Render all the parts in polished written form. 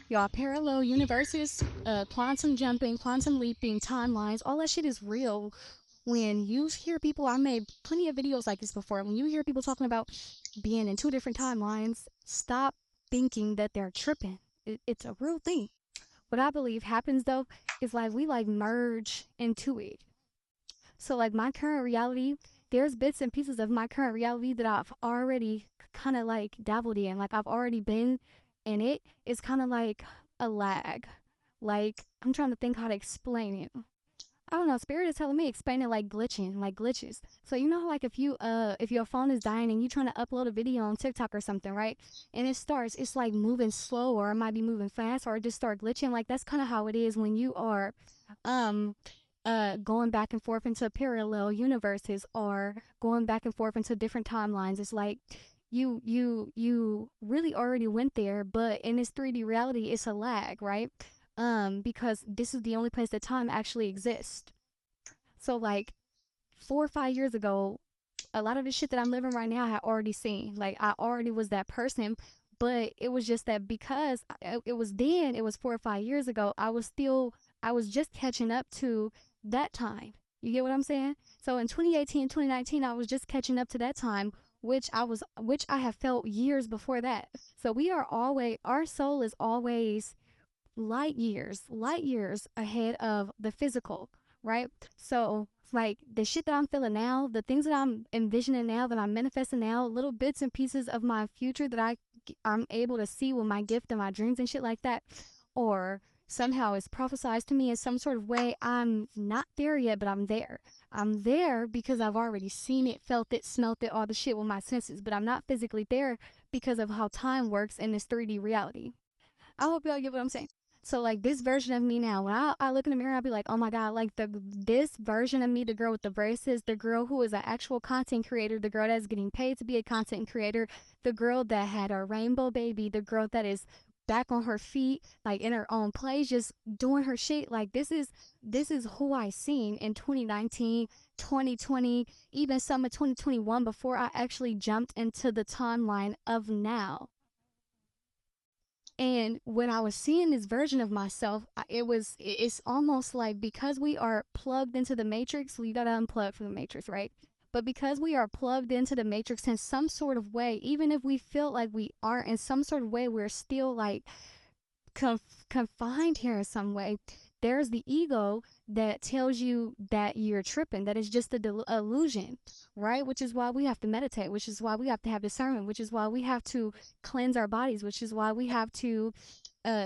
Y'all, parallel universes, quantum jumping, quantum leaping, timelines, all that shit is real. When you hear people, I made plenty of videos like this before. When you hear people talking about being in two different timelines, stop thinking that they're tripping. It's a real thing. What I believe happens though is like we like merge into it. So like my current reality, there's bits and pieces of my current reality that I've already kind of like dabbled in. Like I've already been in it. It's kind of like a lag. Like I'm trying to think how to explain it. I don't know. Spirit is telling me explain it like glitching, like glitches. So you know, like if your phone is dying and you're trying to upload a video on TikTok or something, right? And it's like moving slow, or it might be moving fast, or it just start glitching. Like that's kind of how it is when you are, um, going back and forth into parallel universes or going back and forth into different timelines. It's like you really already went there, but in this 3D reality, it's a lag, right? Because this is the only place that time actually exists. So like 4 or 5 years ago, a lot of the shit that I'm living right now I had already seen. Like I already was that person, but it was just that because it was then, it was 4 or 5 years ago, I was just catching up to that time. You get what I'm saying? So in 2018, 2019, I was just catching up to that time, which I have felt years before that. So we are always, our soul is always light years ahead of the physical, right? So, like the shit that I'm feeling now, the things that I'm envisioning now, that I'm manifesting now, little bits and pieces of my future that I'm able to see with my gift and my dreams and shit like that, or somehow it's prophesized to me in some sort of way. I'm not there yet, but I'm there. I'm there because I've already seen it, felt it, smelt it, all the shit with my senses, but I'm not physically there because of how time works in this 3D reality. I hope y'all get what I'm saying. So like this version of me now, when I look in the mirror, I'll be like, oh my god, like this version of me, the girl with the braces, the girl who is an actual content creator, the girl that's getting paid to be a content creator, the girl that had a rainbow baby, the girl that is back on her feet, like in her own place, just doing her shit. Like this is who I seen in 2019, 2020, even some of 2021 before I actually jumped into the timeline of now. And when I was seeing this version of myself, it's almost like because we are plugged into the matrix, we gotta unplug from the matrix, right? But because we are plugged into the matrix in some sort of way, even if we feel like we aren't in some sort of way, we're still like confined here in some way. There's the ego that tells you that you're tripping, that it's just a illusion, right? Which is why we have to meditate, which is why we have to have discernment, which is why we have to cleanse our bodies, which is why we have to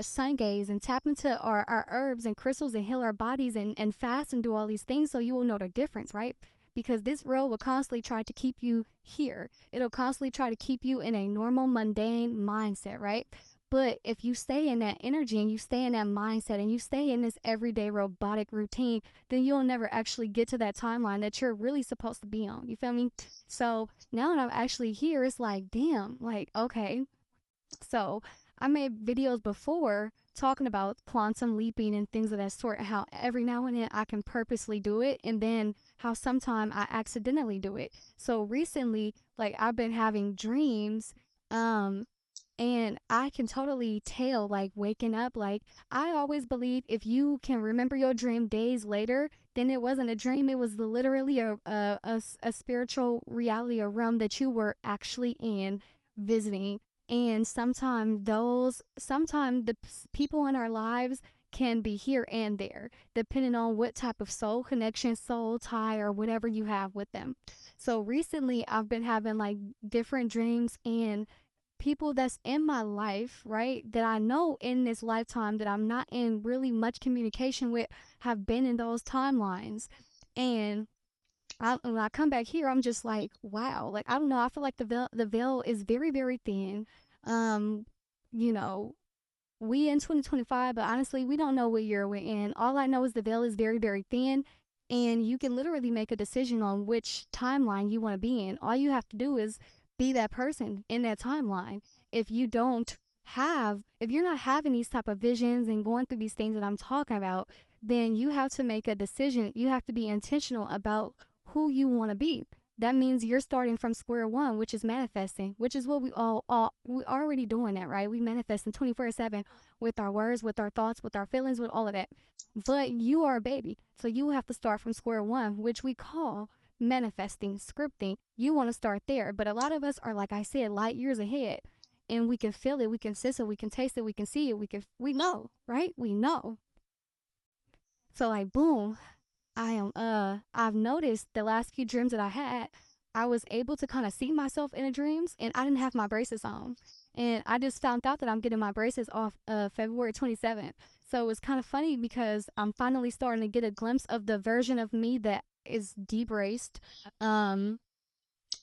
sun gaze and tap into our herbs and crystals and heal our bodies and fast and do all these things so you will know the difference, right? Because this world will constantly try to keep you here. It'll constantly try to keep you in a normal, mundane mindset, right? But if you stay in that energy and you stay in that mindset and you stay in this everyday robotic routine, then you'll never actually get to that timeline that you're really supposed to be on. You feel me? So now that I'm actually here, it's like, damn, like, okay. So I made videos before talking about quantum leaping and things of that sort, and how every now and then I can purposely do it, and then how sometimes I accidentally do it. So recently, like I've been having dreams, um, and I can totally tell, like waking up, like I always believe if you can remember your dream days later, then it wasn't a dream. It was literally a spiritual reality, a realm that you were actually in visiting. And sometimes the people in our lives can be here and there, depending on what type of soul connection, soul tie, or whatever you have with them. So recently, I've been having like different dreams, and people that's in my life, right, that I know in this lifetime that I'm not in really much communication with, have been in those timelines. And when I come back here, I'm just like, wow. Like, I don't know. I feel like the veil is very, very thin. Um, you know, we in 2025, but honestly, we don't know what year we're in. All I know is the veil is very, very thin. And you can literally make a decision on which timeline you want to be in. All you have to do is be that person in that timeline. If you don't if you're not having these type of visions and going through these things that I'm talking about, then you have to make a decision. You have to be intentional about who you want to be. that means you're starting from square one, which is manifesting, which is what we already doing that, right? We manifesting 24/7 with our words, with our thoughts, with our feelings, with all of that. But you are a baby, so you have to start from square one, which we call manifesting, scripting. You want to start there, but a lot of us are, like I said, light years ahead, and we can feel it, we can sense it, we can taste it, we can see it, we know, right? We know. So like, boom, I've noticed the last few dreams that I had, I was able to kind of see myself in the dreams, and I didn't have my braces on. And I just found out that I'm getting my braces off February 27th. So it was kind of funny because I'm finally starting to get a glimpse of the version of me that is debraced. Um,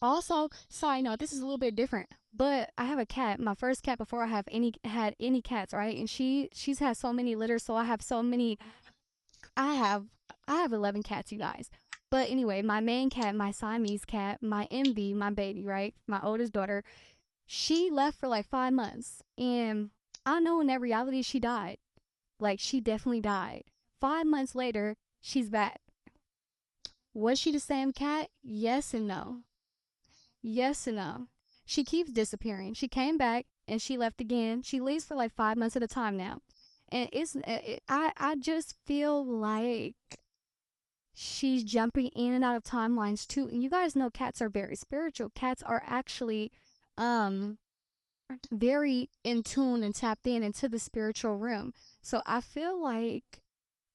Also, side note, this is a little bit different, but I have a cat, my first cat before I have any had any cats, right? And she's had so many litters, so I have so many I have I have 11 cats, you guys. But anyway, my main cat, my Siamese cat, my Envy, my baby, right? My oldest daughter, she left for like 5 months. And I know in that reality she died. Like she definitely died. 5 months later, she's back. Was she the same cat? Yes and no. Yes and no. She keeps disappearing. She came back and she left again. She leaves for like 5 months at a time now. And I just feel like she's jumping in and out of timelines too. And you guys know cats are very spiritual. Cats are actually um very in tune and tapped in into the spiritual realm. So I feel like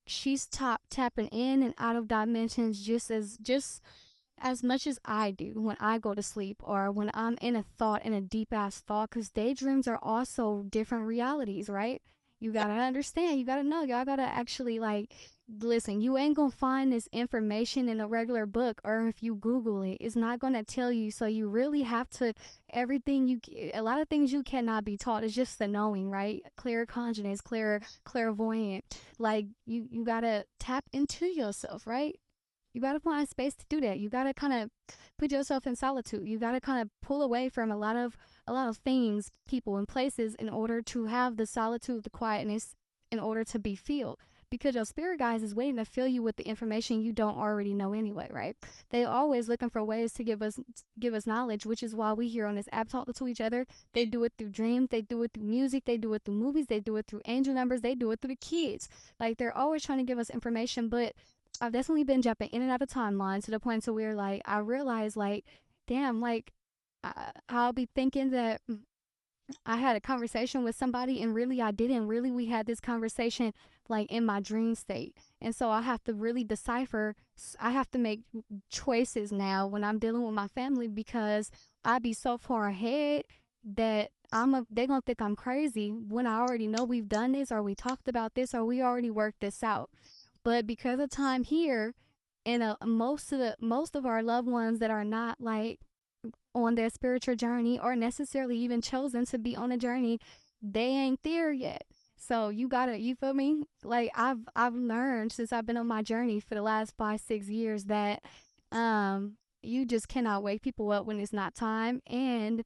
she's tapping in and out of dimensions just as much as I do when I go to sleep or when I'm in a thought, in a deep ass thought, because daydreams are also different realities, right? You gotta understand, you gotta know, y'all gotta actually like listen. You ain't gonna find this information in a regular book, or if you Google it, it's not gonna tell you. So you really have to, a lot of things you cannot be taught. It's just the knowing, right? Claircognizance, clairvoyant. Like you gotta tap into yourself, right? You got to find space to do that. You got to kind of put yourself in solitude. You got to kind of pull away from a lot of things, people, and places in order to have the solitude, the quietness, in order to be filled. Because your spirit guides is waiting to fill you with the information you don't already know anyway, right? They always looking for ways to give us knowledge, which is why we here on this app talk to each other. They do it through dreams, they do it through music, they do it through movies, they do it through angel numbers, they do it through the kids. Like they're always trying to give us information, but I've definitely been jumping in and out of timelines to the point to where like I realize like, damn, like I'll be thinking that I had a conversation with somebody and really I didn't. Really, we had this conversation like in my dream state, and so I have to really decipher. I have to make choices now when I'm dealing with my family because I be so far ahead that they gonna think I'm crazy when I already know we've done this or we talked about this or we already worked this out. But because of time here, and most of our loved ones that are not like on their spiritual journey or necessarily even chosen to be on a journey, they ain't there yet. So you feel me? Like I've learned since I've been on my journey for the last 5 6 years that you just cannot wake people up when it's not time, and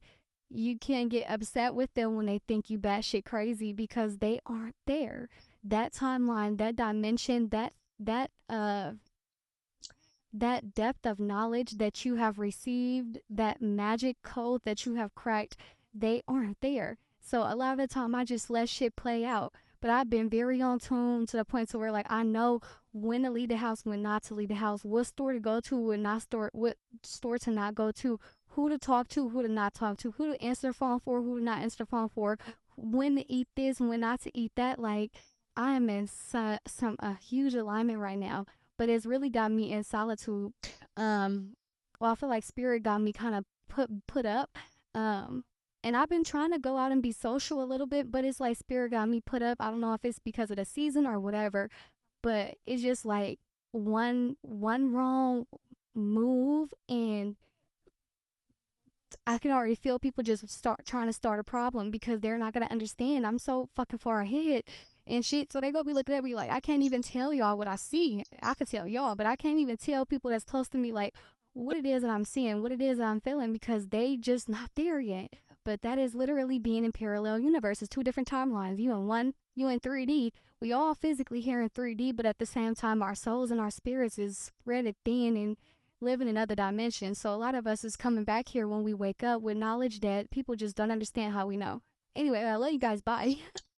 you can get upset with them when they think you batshit crazy because they aren't there. That timeline, that dimension, that depth of knowledge that you have received, that magic code that you have cracked, they aren't there. So a lot of the time I just let shit play out. But I've been very on tune to the point to where like I know when to leave the house, when not to leave the house, what store to go to, what store to not go to, who to talk to, who to not talk to, who to answer the phone for, who to not answer the phone for, when to eat this, when not to eat that. Like I am in some a huge alignment right now, but it's really got me in solitude. Um, well, I feel like spirit got me kind of put up. Um, and I've been trying to go out and be social a little bit, but it's like spirit got me put up. I don't know if it's because of the season or whatever, but it's just like one wrong move and I can already feel people just start trying to start a problem because they're not gonna understand. I'm so fucking far ahead and shit. So they gonna be looking at me like I can't even tell y'all what I see. I could tell y'all, but I can't even tell people that's close to me like what it is that I'm seeing, what it is that I'm feeling because they just not there yet. But that is literally being in parallel universes, two different timelines. You in one, you in 3D. We all physically here in 3D, but at the same time, our souls and our spirits is spread it thin and living in other dimensions. So a lot of us is coming back here when we wake up with knowledge that people just don't understand how we know. Anyway, I love you guys. Bye.